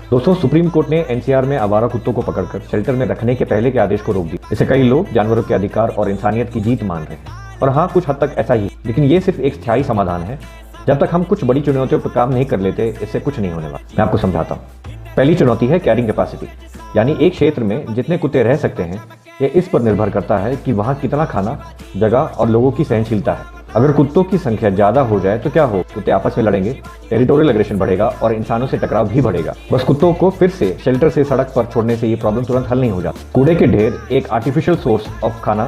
दोस्तों, supreme court ने NCR में आवारा कुत्तों को पकड़कर शेल्टर में रखने के पहले के आदेश को रोक दिया। इसे कई लोग जानवरों के अधिकार और इंसानियत की जीत मान रहे हैं, और हाँ, कुछ हद तक ऐसा ही, लेकिन ये सिर्फ एक स्थायी समाधान है। जब तक हम कुछ बड़ी चुनौतियों पर काम नहीं कर लेते, इससे कुछ नहीं होने वाला। मैं आपको समझाता हूँ। पहली चुनौती है कैरिंग कैपेसिटी, यानी एक क्षेत्र में जितने कुत्ते रह सकते हैं, ये इस पर निर्भर करता है कि वहाँ कितना खाना, जगह और लोगों की सहनशीलता है। अगर कुत्तों की संख्या ज्यादा हो जाए तो क्या हो, कुत्ते आपस में लड़ेंगे, टेरिटोरियल एग्रेशन बढ़ेगा और इंसानों से टकराव भी बढ़ेगा। बस कुत्तों को फिर से शेल्टर से सड़क पर छोड़ने से ये प्रॉब्लम तुरंत हल नहीं हो जाती। कूड़े के ढेर एक आर्टिफिशियल सोर्स ऑफ खाना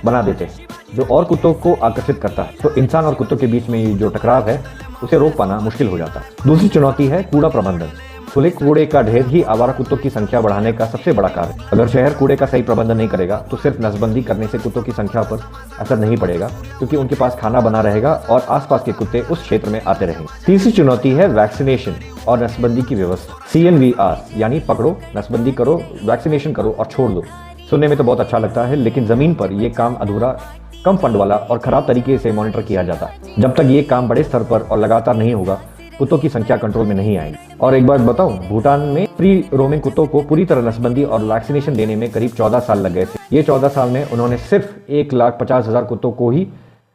बना देते हैं, जो और कुत्तों को आकर्षित करता है, तो इंसान और कुत्तों के बीच में ये जो टकराव है, उसे रोक पाना मुश्किल हो जाता है। दूसरी चुनौती है कूड़ा प्रबंधन। खुले कूड़े का ढेर ही आवारा कुत्तों की संख्या बढ़ाने का सबसे बड़ा कारण है। अगर शहर कूड़े का सही प्रबंधन नहीं करेगा तो सिर्फ नसबंदी करने से कुत्तों की संख्या पर असर नहीं पड़ेगा, क्योंकि उनके पास खाना बना रहेगा और आसपास के कुत्ते उस क्षेत्र में आते रहेंगे। तीसरी चुनौती है वैक्सीनेशन और नसबंदी की व्यवस्था। CNVR यानी पकड़ो, नसबंदी करो, वैक्सीनेशन करो और छोड़ दो। सुनने में तो बहुत अच्छा लगता है, लेकिन जमीन पर यह काम अधूरा, कम फंड वाला और खराब तरीके से मॉनिटर किया जाता है। जब तक ये काम बड़े स्तर पर और लगातार नहीं होगा, कुत्तों की संख्या कंट्रोल में नहीं आएगी। और एक बात बताऊं, भूटान में प्री रोमिंग कुत्तों को पूरी तरह नसबंदी और वैक्सीनेशन देने में करीब 14 साल लग गए थे। ये 14 साल में उन्होंने सिर्फ 1,50,000 कुत्तों को ही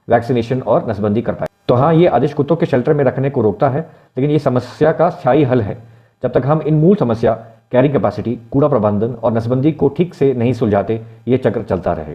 वैक्सीनेशन और नसबंदी कर पाए। तो हाँ, ये आदेश कुत्तों के शेल्टर में रखने को रोकता है, लेकिन ये समस्या का स्थायी हल है। जब तक हम इन मूल समस्या, कैरिंग कैपेसिटी, कूड़ा प्रबंधन और नसबंदी को ठीक से नहीं सुलझाते, ये चक्र चलता रहे।